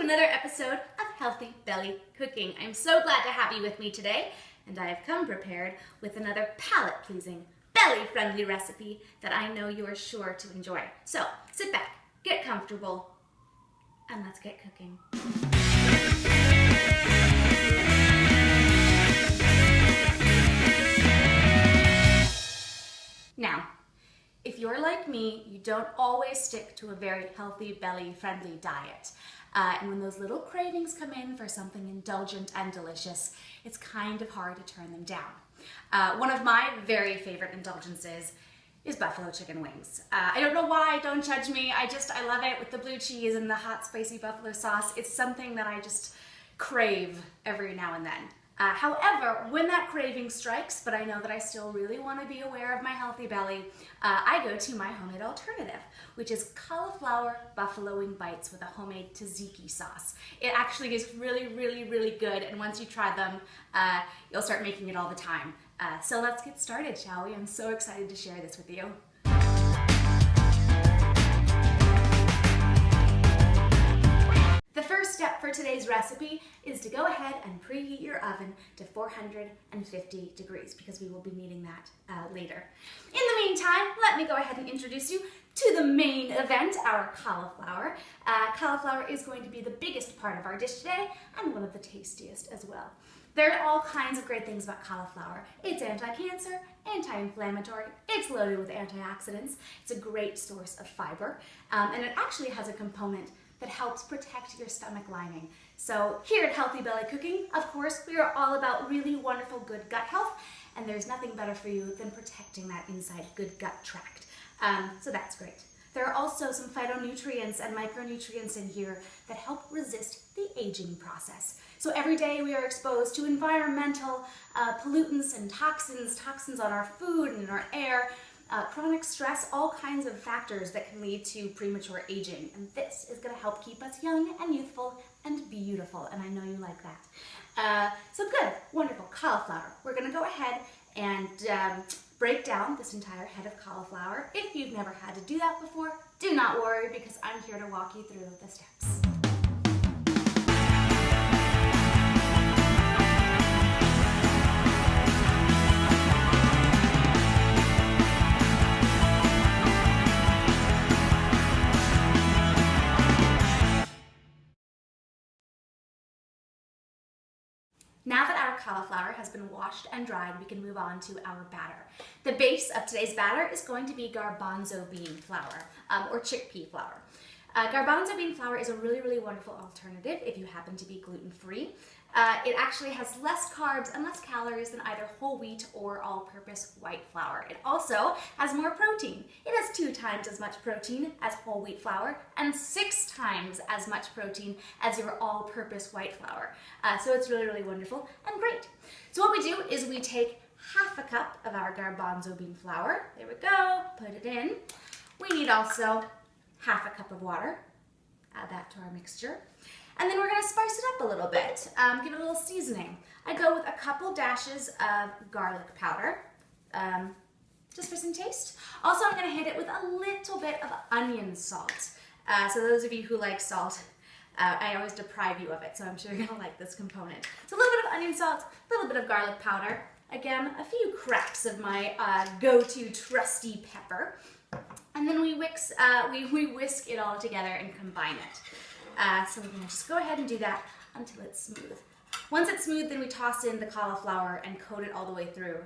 another episode of Healthy Belly Cooking. I'm so glad to have you with me today, and I have come prepared with another palate-pleasing, belly-friendly recipe that I know you are sure to enjoy. So sit back, get comfortable, and let's get cooking. Now, if you're like me, you don't always stick to a very healthy, belly-friendly diet. And when those little cravings come in for something indulgent and delicious, it's kind of hard to turn them down. One of my very favorite indulgences is buffalo chicken wings. I don't know why, don't judge me. I love it with the blue cheese and the hot, spicy buffalo sauce. It's something that I just crave every now and then. However, when that craving strikes, but I know that I still really want to be aware of my healthy belly, I go to my homemade alternative, which is cauliflower buffalo wing bites with a homemade tzatziki sauce. It actually is really, really, really good, and once you try them, you'll start making it all the time. So let's get started, shall we? I'm so excited to share this with you. The first step for today's recipe is to go ahead and preheat your oven to 450 degrees because we will be needing that later. In the meantime, let me go ahead and introduce you to the main event, our cauliflower. Cauliflower is going to be the biggest part of our dish today and one of the tastiest as well. There are all kinds of great things about cauliflower. It's anti-cancer, anti-inflammatory, it's loaded with antioxidants, it's a great source of fiber, and it actually has a component that helps protect your stomach lining. So here at Healthy Belly Cooking, of course, we are all about really wonderful good gut health, and there's nothing better for you than protecting that inside good gut tract. So that's great. There are also some phytonutrients and micronutrients in here that help resist the aging process. So every day we are exposed to environmental pollutants and toxins on our food and in our air, chronic stress, all kinds of factors that can lead to premature aging. And this is going to help keep us young and youthful and beautiful. And I know you like that. So good, wonderful, cauliflower. We're going to go ahead and break down this entire head of cauliflower. If you've never had to do that before, do not worry because I'm here to walk you through the steps. Now that our cauliflower has been washed and dried, we can move on to our batter. The base of today's batter is going to be garbanzo bean flour, or chickpea flour. Garbanzo bean flour is a really, really wonderful alternative if you happen to be gluten-free. It actually has less carbs and less calories than either whole wheat or all-purpose white flour. It also has more protein. It has 2 times as much protein as whole wheat flour and 6 times as much protein as your all-purpose white flour. So it's really, really wonderful and great. So what we do is we take half a cup of our garbanzo bean flour. There we go, put it in. We need also half a cup of water. Add that to our mixture. And then we're going to spice it up a little bit, give it a little seasoning. I go with a couple dashes of garlic powder, just for some taste. Also, I'm going to hit it with a little bit of onion salt. So those of you who like salt, I always deprive you of it, so I'm sure you're going to like this component. So a little bit of onion salt, a little bit of garlic powder, again, a few cracks of my go-to trusty pepper, and then we whisk it all together and combine it. So we're going to just go ahead and do that until it's smooth. Once it's smooth, then we toss in the cauliflower and coat it all the way through.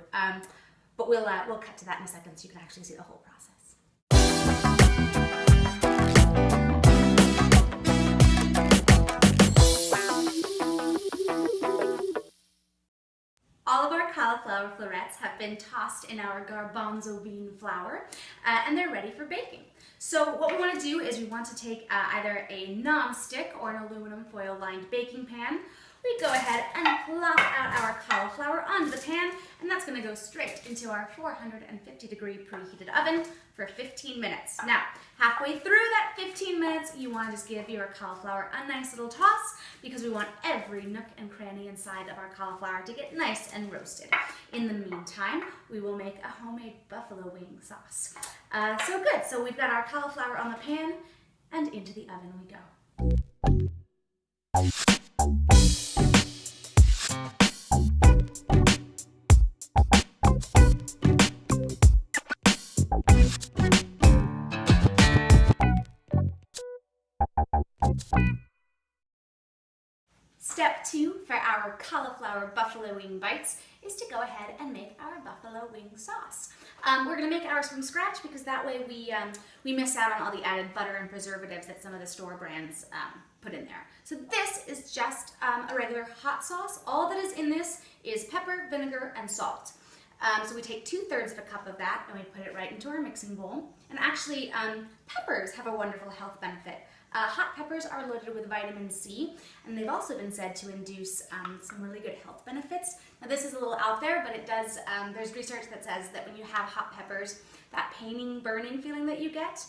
But we'll cut to that in a second so you can actually see the whole process. All of our cauliflower florets have been tossed in our garbanzo bean flour, and they're ready for baking. So what we want to do is we want to take either a non-stick or an aluminum foil lined baking pan. We go ahead and plop out our cauliflower onto the pan, and that's going to go straight into our 450 degree preheated oven for 15 minutes. Now, halfway through that 15 minutes, you want to just give your cauliflower a nice little toss because we want every nook and cranny inside of our cauliflower to get nice and roasted. In the meantime, we will make a homemade buffalo wing sauce. So good. So we've got our cauliflower on the pan, and into the oven we go. Step 2 for our cauliflower buffalo wing bites is to go ahead and make our buffalo wing sauce. We're going to make ours from scratch because that way we miss out on all the added butter and preservatives that some of the store brands put in there. So this is just a regular hot sauce. All that is in this is pepper, vinegar, and salt. So we take 2/3 of a cup of that and we put it right into our mixing bowl. And actually, peppers have a wonderful health benefit. Hot peppers are loaded with vitamin C, and they've also been said to induce some really good health benefits. Now this is a little out there, but it does, there's research that says that when you have hot peppers, that paining, burning feeling that you get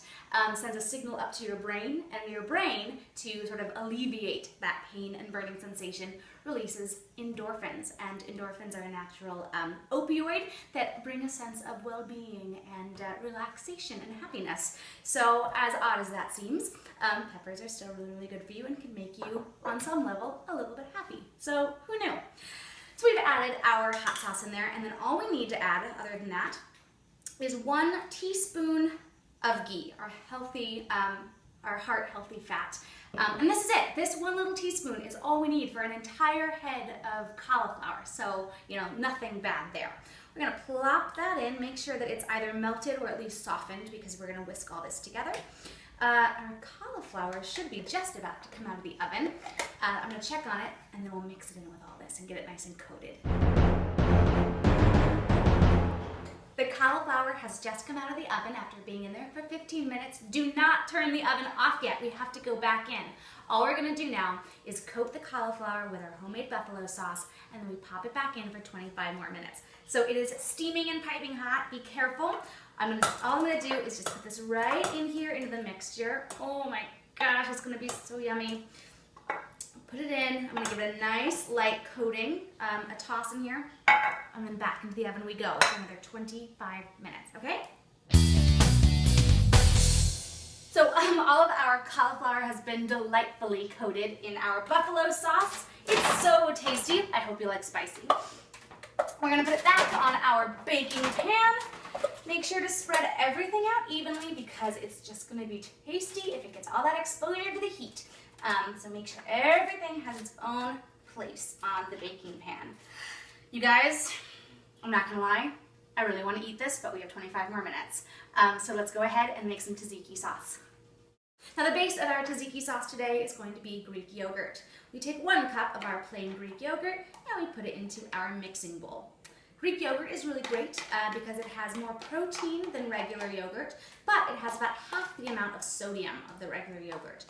sends a signal up to your brain, and your brain, to sort of alleviate that pain and burning sensation, releases endorphins. And endorphins are a natural opioid that bring a sense of well-being and relaxation and happiness. So as odd as that seems, peppers are still really, really good for you and can make you, on some level, a little bit happy. So who knew? So we've added our hot sauce in there, and then all we need to add, other than that, is 1 teaspoon of ghee, our healthy, our heart healthy fat. And this is it. This 1 little teaspoon is all we need for an entire head of cauliflower. So, you know, nothing bad there. We're gonna plop that in, make sure that it's either melted or at least softened, because we're gonna whisk all this together. Our cauliflower should be just about to come out of the oven. I'm gonna check on it, and then we'll mix it in with all this and get it nice and coated. The cauliflower has just come out of the oven after being in there for 15 minutes. Do not turn the oven off yet. We have to go back in. All we're gonna do now is coat the cauliflower with our homemade buffalo sauce, and then we pop it back in for 25 more minutes. So it is steaming and piping hot. Be careful. All I'm gonna do is just put this right in here into the mixture. Oh my gosh, it's gonna be so yummy. Put it in. I'm gonna give it a nice light coating, a toss in here, and then back into the oven we go for another 25 minutes, okay? So all of our cauliflower has been delightfully coated in our buffalo sauce. It's so tasty. I hope you like spicy. We're gonna put it back on our baking pan. Make sure to spread everything out evenly because it's just gonna be tasty if it gets all that exposure to the heat. So make sure everything has its own place on the baking pan. You guys, I'm not gonna lie, I really wanna eat this, but we have 25 more minutes. So let's go ahead and make some tzatziki sauce. Now the base of our tzatziki sauce today is going to be Greek yogurt. We take 1 cup of our plain Greek yogurt and we put it into our mixing bowl. Greek yogurt is really great because it has more protein than regular yogurt, but it has about half the amount of sodium of the regular yogurt.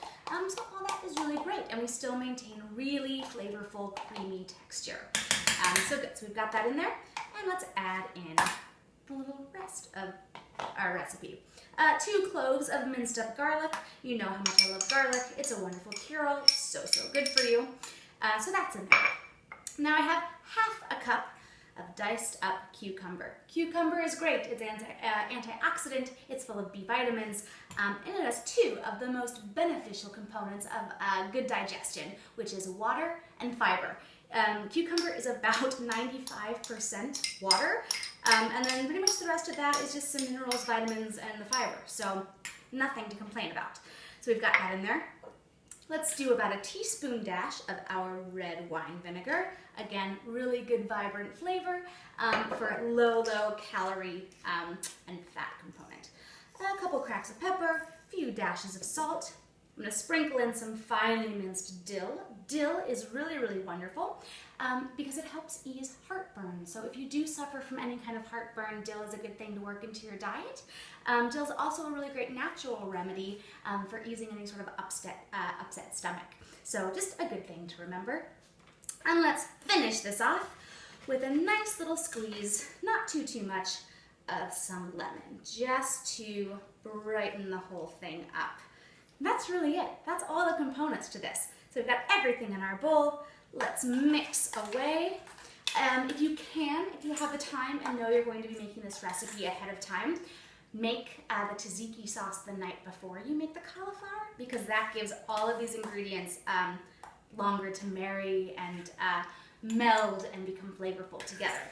So all that is really great, and we still maintain really flavorful, creamy texture. So good, so we've got that in there, and let's add in the little rest of our recipe. 2 cloves of minced up garlic. You know how much I love garlic. It's a wonderful cure-all, so good for you. So that's in there. Now I have half a cup of diced up cucumber. Cucumber is great. It's antioxidant, it's full of B vitamins, and it has 2 of the most beneficial components of good digestion, which is water and fiber. Cucumber is about 95% water, and then pretty much the rest of that is just some minerals, vitamins, and the fiber. So nothing to complain about. So we've got that in there. Let's do about a teaspoon dash of our red wine vinegar. Again, really good vibrant flavor for a low calorie and fat component. A couple cracks of pepper, a few dashes of salt. I'm going to sprinkle in some finely minced dill. Dill is really wonderful because it helps ease heartburn. So if you do suffer from any kind of heartburn, dill is a good thing to work into your diet. Dill is also a really great natural remedy for easing any sort of upset stomach. So just a good thing to remember. And let's finish this off with a nice little squeeze, not too much, of some lemon, just to brighten the whole thing up. That's really it. That's all the components to this. So we've got everything in our bowl. Let's mix away. If you have the time and know you're going to be making this recipe ahead of time, make the tzatziki sauce the night before you make the cauliflower, because that gives all of these ingredients longer to marry and meld and become flavorful together.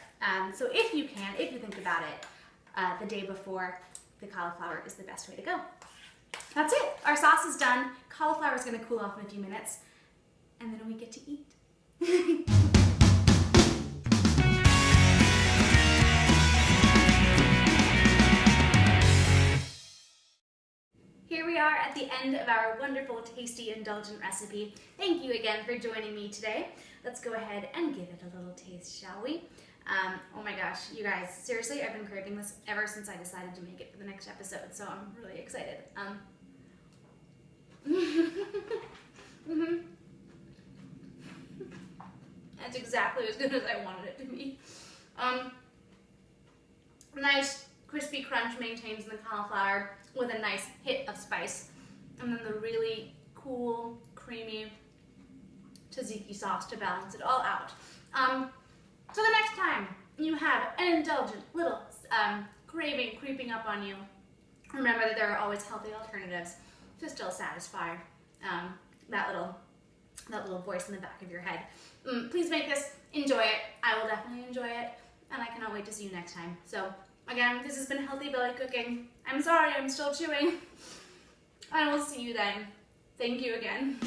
So if you think about it, the day before the cauliflower is the best way to go. that's it. Our sauce is done. Cauliflower is going to cool off in a few minutes, and then we get to eat. Here we are at the end of our wonderful, tasty, indulgent recipe. Thank you again for joining me today. Let's go ahead and give it a little taste, shall we? Oh my gosh, you guys, seriously, I've been craving this ever since I decided to make it for the next episode, so I'm really excited. That's exactly as good as I wanted it to be. Nice crispy crunch maintains in the cauliflower with a nice hit of spice, and then the really cool, creamy tzatziki sauce to balance it all out. So the next time you have an indulgent little craving creeping up on you, remember that there are always healthy alternatives to still satisfy that little voice in the back of your head. Please make this, enjoy it. I will definitely enjoy it, and I cannot wait to see you next time. So again, this has been Healthy Belly Cooking. I'm sorry, I'm still chewing. I will see you then. Thank you again.